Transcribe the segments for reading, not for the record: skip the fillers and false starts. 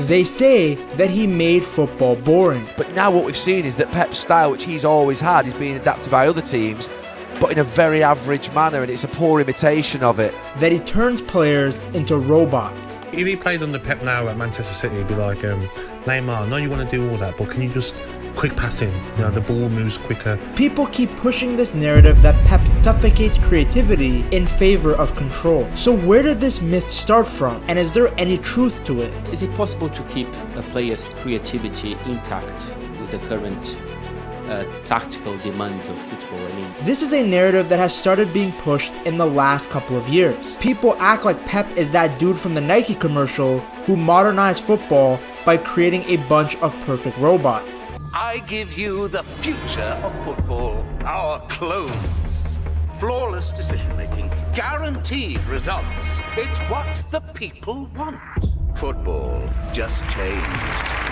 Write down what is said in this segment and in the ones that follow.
They say that he made football boring. But now what we've seen is that Pep's style, which he's always had, is being adapted by other teams, but in a very average manner, and it's a poor imitation of it. That he turns players into robots. If he played under Pep now at Manchester City, he'd be like, Neymar, I know you want to do all that, but can you just quick passing? You know, the ball moves quicker. People keep pushing this narrative that Pep suffocates creativity in favor of control. So where did this myth start from, and is there any truth to it? Is it possible to keep a player's creativity intact with the current tactical demands of football? This is a narrative that has started being pushed in the last couple of years. People act like Pep is that dude from the Nike commercial who modernized football by creating a bunch of perfect robots. I give you the future of football, our clones. Flawless decision-making, guaranteed results. It's what the people want. Football just changed.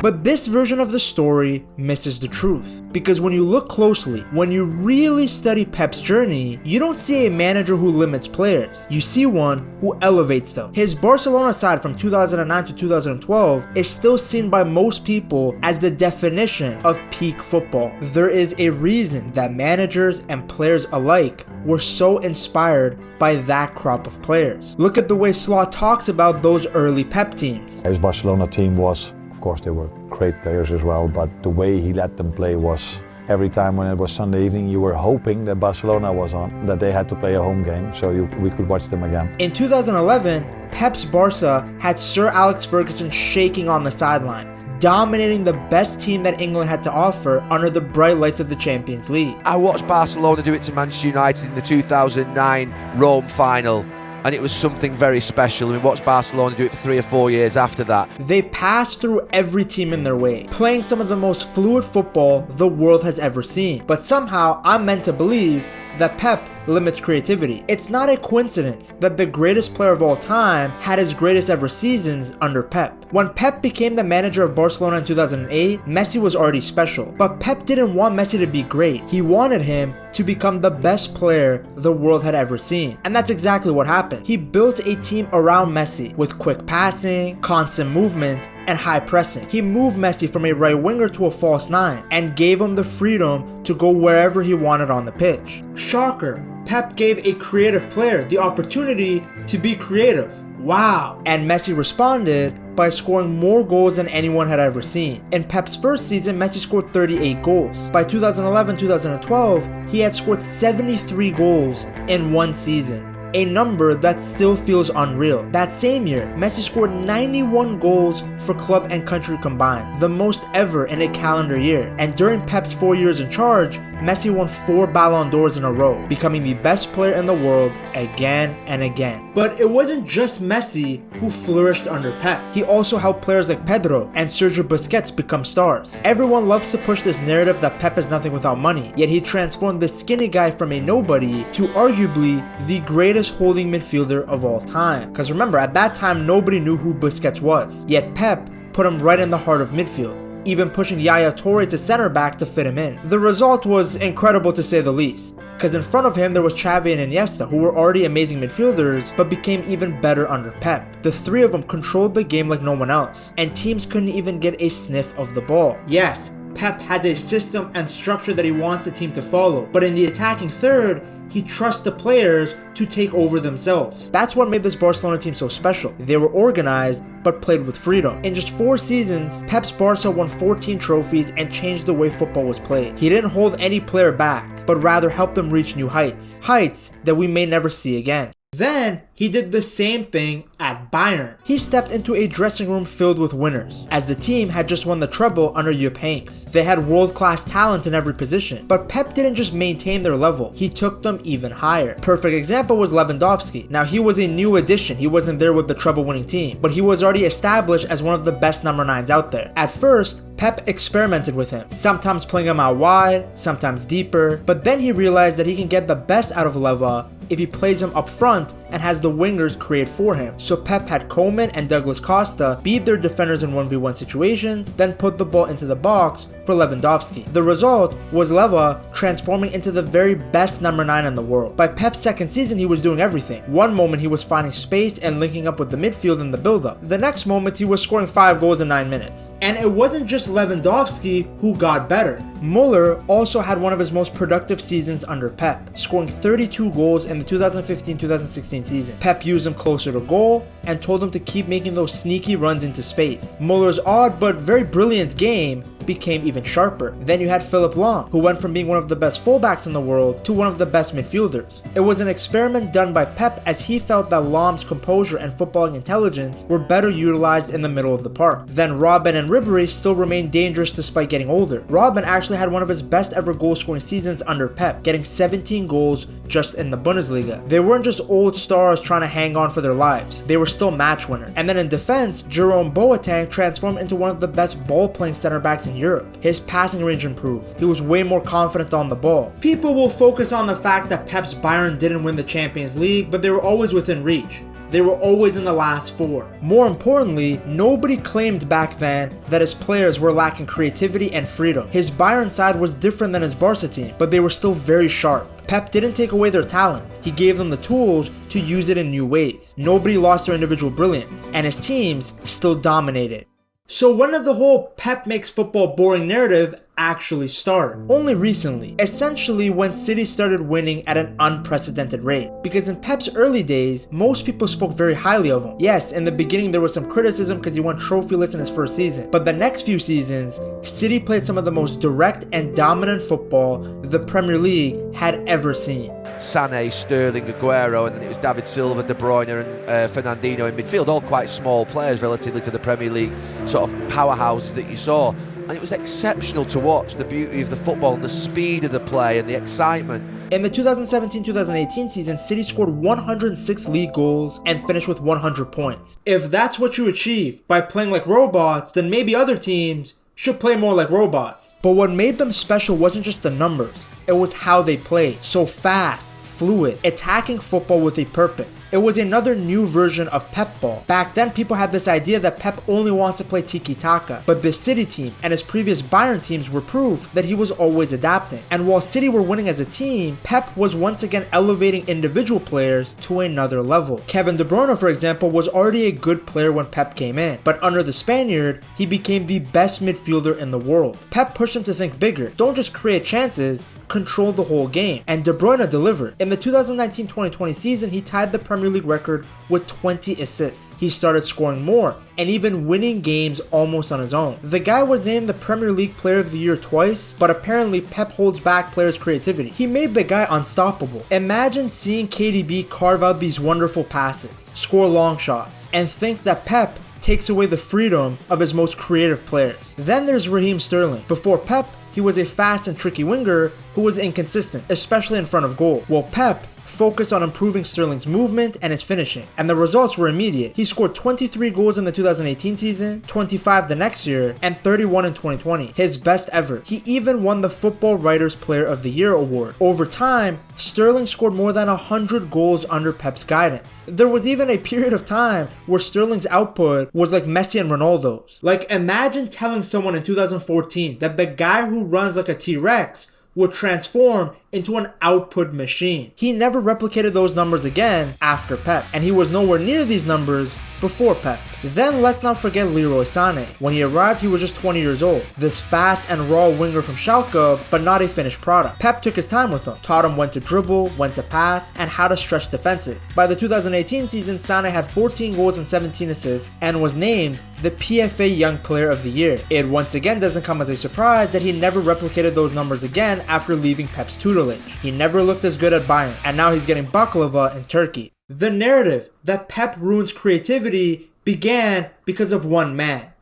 But this version of the story misses the truth. Because when you look closely, when you really study Pep's journey, you don't see a manager who limits players. You see one who elevates them. His Barcelona side from 2009 to 2012 is still seen by most people as the definition of peak football. There is a reason that managers and players alike were so inspired by that crop of players. Look at the way Slaw talks about those early Pep teams. His Barcelona team was, of course they were great players as well, but the way he let them play was, every time when it was Sunday evening you were hoping that Barcelona was on, that they had to play a home game so we could watch them again. In 2011, Pep's Barca had Sir Alex Ferguson shaking on the sidelines, dominating the best team that England had to offer under the bright lights of the Champions League. I watched Barcelona do it to Manchester United in the 2009 Rome final, and it was something very special. We watched Barcelona do it for 3 or 4 years after that. They passed through every team in their way, playing some of the most fluid football the world has ever seen. But somehow I'm meant to believe that Pep limits creativity. It's not a coincidence that the greatest player of all time had his greatest ever seasons under Pep. When Pep became the manager of Barcelona in 2008, Messi was already special. But Pep didn't want Messi to be great. He wanted him to become the best player the world had ever seen. And that's exactly what happened. He built a team around Messi with quick passing, constant movement, and high pressing. He moved Messi from a right winger to a false nine and gave him the freedom to go wherever he wanted on the pitch. Shocker, Pep gave a creative player the opportunity to be creative. Wow. And Messi responded by scoring more goals than anyone had ever seen. In Pep's first season, Messi scored 38 goals. By 2011-2012, he had scored 73 goals in one season. A number that still feels unreal. That same year, Messi scored 91 goals for club and country combined, the most ever in a calendar year. And during Pep's 4 years in charge, Messi won 4 Ballon d'Ors in a row, becoming the best player in the world again and again. But it wasn't just Messi who flourished under Pep. He also helped players like Pedro and Sergio Busquets become stars. Everyone loves to push this narrative that Pep is nothing without money, yet he transformed this skinny guy from a nobody to arguably the greatest holding midfielder of all time. Because remember, at that time nobody knew who Busquets was, yet Pep put him right in the heart of midfield, even pushing Yaya Toure to center back to fit him in. The result was incredible to say the least, because in front of him there was Xavi and Iniesta, who were already amazing midfielders but became even better under Pep. The three of them controlled the game like no one else, and teams couldn't even get a sniff of the ball. Yes, Pep has a system and structure that he wants the team to follow, but in the attacking third, he trusts the players to take over themselves. That's what made this Barcelona team so special. They were organized, but played with freedom. In just 4 seasons, Pep's Barca won 14 trophies and changed the way football was played. He didn't hold any player back, but rather helped them reach new heights. Heights that we may never see again. Then, he did the same thing at Bayern. He stepped into a dressing room filled with winners, as the team had just won the treble under Jupp Heynckes. They had world-class talent in every position, but Pep didn't just maintain their level, he took them even higher. Perfect example was Lewandowski. Now, he was a new addition, he wasn't there with the treble-winning team, but he was already established as one of the best number 9s out there. At first, Pep experimented with him, sometimes playing him out wide, sometimes deeper, but then he realized that he can get the best out of Leva if he plays him up front and has the the wingers create for him. So Pep had Koeman and Douglas Costa beat their defenders in 1v1 situations, then put the ball into the box for Lewandowski. The result was Leva transforming into the very best number 9 in the world. By Pep's second season, he was doing everything. One moment he was finding space and linking up with the midfield in the build-up. The next moment he was scoring 5 goals in 9 minutes. And it wasn't just Lewandowski who got better. Muller also had one of his most productive seasons under Pep, scoring 32 goals in the 2015-2016 season. Pep used him closer to goal and told him to keep making those sneaky runs into space. Muller's odd but very brilliant game became even sharper. Then you had Philipp Lahm, who went from being one of the best fullbacks in the world to one of the best midfielders. It was an experiment done by Pep as he felt that Lahm's composure and footballing intelligence were better utilized in the middle of the park. Then Robben and Ribéry still remained dangerous despite getting older. Robben actually had one of his best ever goal scoring seasons under Pep, getting 17 goals just in the Bundesliga. They weren't just old stars trying to hang on for their lives, they were still match winners. And then in defense, Jerome Boateng transformed into one of the best ball playing center backs in Europe. His passing range improved. He was way more confident on the ball. People will focus on the fact that Pep's Bayern didn't win the Champions League, but they were always within reach. They were always in the last 4. More importantly, nobody claimed back then that his players were lacking creativity and freedom. His Bayern side was different than his Barca team, but they were still very sharp. Pep didn't take away their talent, he gave them the tools to use it in new ways. Nobody lost their individual brilliance, and his teams still dominated. So when did the whole Pep makes football boring narrative actually start? Only recently, essentially when City started winning at an unprecedented rate. Because in Pep's early days, most people spoke very highly of him. Yes, in the beginning there was some criticism because he won trophyless in his first season, but the next few seasons, City played some of the most direct and dominant football the Premier League had ever seen. Sané, Sterling, Aguero, and then it was David Silva, De Bruyne and Fernandinho in midfield, all quite small players relatively to the Premier League sort of powerhouses that you saw. And it was exceptional to watch, the beauty of the football and the speed of the play and the excitement. In the 2017-2018 season, City scored 106 league goals and finished with 100 points. If that's what you achieve by playing like robots, then maybe other teams should play more like robots. But what made them special wasn't just the numbers, it was how they played. So fast, fluid, attacking football with a purpose. It was another new version of Pep ball. Back then, people had this idea that Pep only wants to play tiki-taka, but the City team and his previous Bayern teams were proof that he was always adapting. And while City were winning as a team, Pep was once again elevating individual players to another level. Kevin De Bruyne, for example, was already a good player when Pep came in, but under the Spaniard, he became the best midfielder in the world. Pep pushed him to think bigger. Don't just create chances, control the whole game, and De Bruyne delivered. In the 2019-2020 season, he tied the Premier League record with 20 assists. He started scoring more and even winning games almost on his own. The guy was named the Premier League Player of the Year twice, but apparently Pep holds back players' creativity. He made the guy unstoppable. Imagine seeing KDB carve out these wonderful passes, score long shots, and think that Pep takes away the freedom of his most creative players. Then there's Raheem Sterling. Before Pep, he was a fast and tricky winger who was inconsistent, especially in front of goal. While Pep focused on improving Sterling's movement and his finishing, and the results were immediate. He scored 23 goals in the 2018 season, 25 the next year, and 31 in 2020, his best ever. He even won the Football Writers Player of the Year award. Over time, Sterling scored more than 100 goals under Pep's guidance. There was even a period of time where Sterling's output was like Messi and Ronaldo's. Like, imagine telling someone in 2014 that the guy who runs like a T-Rex would transform into an output machine. He never replicated those numbers again after Pep, and he was nowhere near these numbers before Pep. Then let's not forget Leroy Sané. When he arrived, he was just 20 years old. This fast and raw winger from Schalke, but not a finished product. Pep took his time with him, taught him when to dribble, when to pass, and how to stretch defenses. By the 2018 season, Sané had 14 goals and 17 assists, and was named the PFA Young Player of the Year. It once again doesn't come as a surprise that he never replicated those numbers again after leaving Pep's tutelage. He never looked as good at Bayern, and now he's getting baklava in Turkey. The narrative that Pep ruins creativity began because of one man,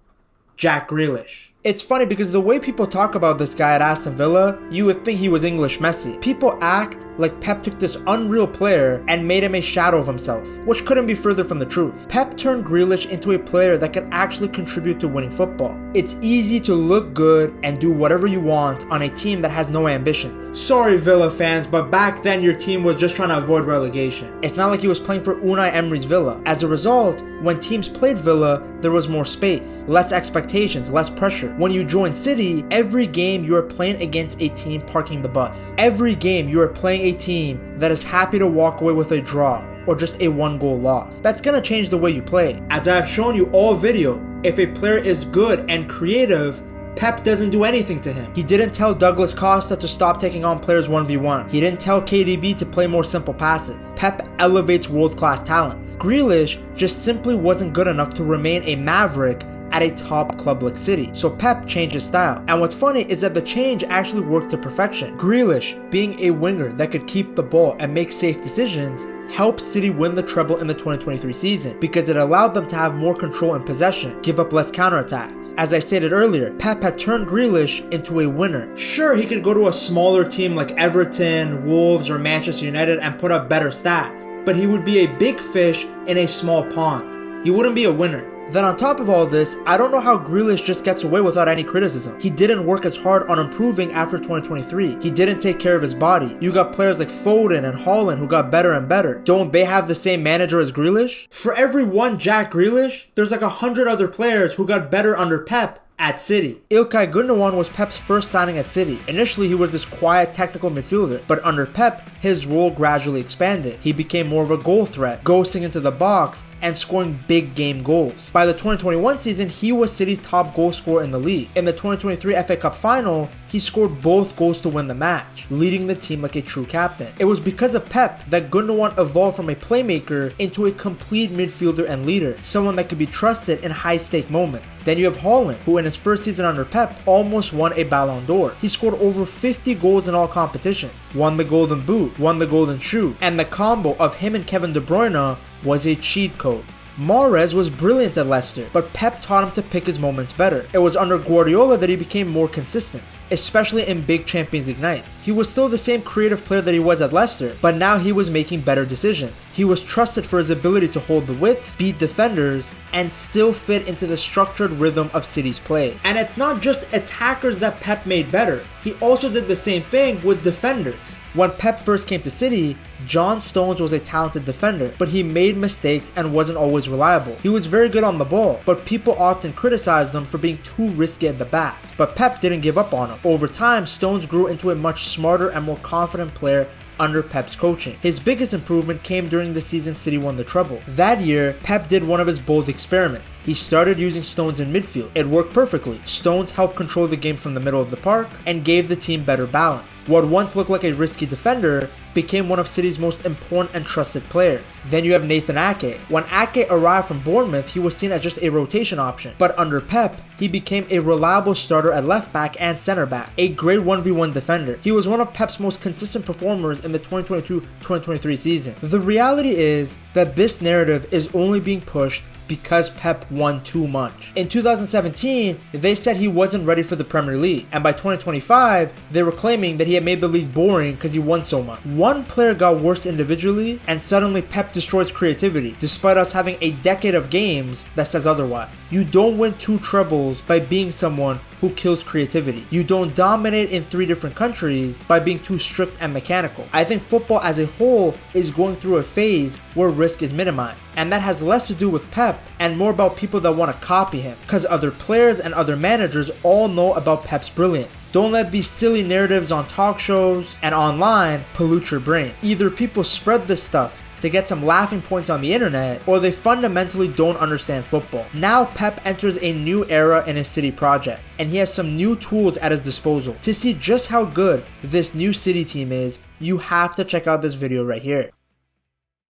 Jack Grealish. It's funny because the way people talk about this guy at Aston Villa, you would think he was English Messi. People act like Pep took this unreal player and made him a shadow of himself, which couldn't be further from the truth. Pep turned Grealish into a player that can actually contribute to winning football. It's easy to look good and do whatever you want on a team that has no ambitions. Sorry Villa fans, but back then your team was just trying to avoid relegation. It's not like he was playing for Unai Emery's Villa. As a result, when teams played Villa, there was more space, less expectations, less pressure. When you join City, every game you are playing against a team parking the bus. Every game you are playing a team that is happy to walk away with a draw or just a 1-goal loss. That's gonna change the way you play. As I have shown you all video, if a player is good and creative, Pep doesn't do anything to him. He didn't tell Douglas Costa to stop taking on players 1v1. He didn't tell KDB to play more simple passes. Pep elevates world-class talents. Grealish just simply wasn't good enough to remain a maverick at a top club like City, so Pep changed his style. And what's funny is that the change actually worked to perfection. Grealish, being a winger that could keep the ball and make safe decisions, helped City win the treble in the 2023 season because it allowed them to have more control and possession, give up less counterattacks. As I stated earlier, Pep had turned Grealish into a winner. Sure, he could go to a smaller team like Everton, Wolves, or Manchester United and put up better stats, but he would be a big fish in a small pond. He wouldn't be a winner. Then on top of all this, I don't know how Grealish just gets away without any criticism. He didn't work as hard on improving after 2023. He didn't take care of his body. You got players like Foden and Haaland who got better and better. Don't they have the same manager as Grealish? For every one Jack Grealish, there's like 100 other players who got better under Pep at City. İlkay Gündoğan was Pep's first signing at City. Initially, he was this quiet technical midfielder, but under Pep, his role gradually expanded. He became more of a goal threat, ghosting into the box and scoring big game goals. By the 2021 season, he was City's top goal scorer in the league. In the 2023 FA Cup final, he scored both goals to win the match, leading the team like a true captain. It was because of Pep that Gündoğan evolved from a playmaker into a complete midfielder and leader, someone that could be trusted in high-stake moments. Then you have Haaland, who in his first season under Pep almost won a Ballon d'Or. He scored over 50 goals in all competitions, won the Golden Boot, won the Golden Shoe, and the combo of him and Kevin De Bruyne was a cheat code. Mahrez was brilliant at Leicester, but Pep taught him to pick his moments better. It was under Guardiola that he became more consistent, especially in big Champions League nights. He was still the same creative player that he was at Leicester, but now he was making better decisions. He was trusted for his ability to hold the width, beat defenders, and still fit into the structured rhythm of City's play. And it's not just attackers that Pep made better. He also did the same thing with defenders. When Pep first came to City, John Stones was a talented defender, but he made mistakes and wasn't always reliable. He was very good on the ball, but people often criticized him for being too risky at the back. But Pep didn't give up on him. Over time, Stones grew into a much smarter and more confident player under Pep's coaching. His biggest improvement came during the season City won the treble. That year, Pep did one of his bold experiments. He started using Stones in midfield. It worked perfectly. Stones helped control the game from the middle of the park and gave the team better balance. What once looked like a risky defender became one of City's most important and trusted players. Then you have Nathan Ake. When Ake arrived from Bournemouth, he was seen as just a rotation option. But under Pep, he became a reliable starter at left back and center back, a great 1v1 defender. He was one of Pep's most consistent performers in the 2022-2023 season. The reality is that this narrative is only being pushed because Pep won too much. In 2017, they said he wasn't ready for the Premier League, and by 2025, they were claiming that he had made the league boring because he won so much. One player got worse individually, and suddenly Pep destroys creativity, despite us having a decade of games that says otherwise. You don't win 2 trebles by being someone who kills creativity. You don't dominate in 3 different countries by being too strict and mechanical. I think football as a whole is going through a phase where risk is minimized, and that has less to do with Pep and more about people that want to copy him, because other players and other managers all know about Pep's brilliance. Don't let these silly narratives on talk shows and online pollute your brain. Either people spread this stuff to get some laughing points on the internet, or they fundamentally don't understand football. Now Pep enters a new era in his City project, and he has some new tools at his disposal. To see just how good this new City team is, you have to check out this video right here.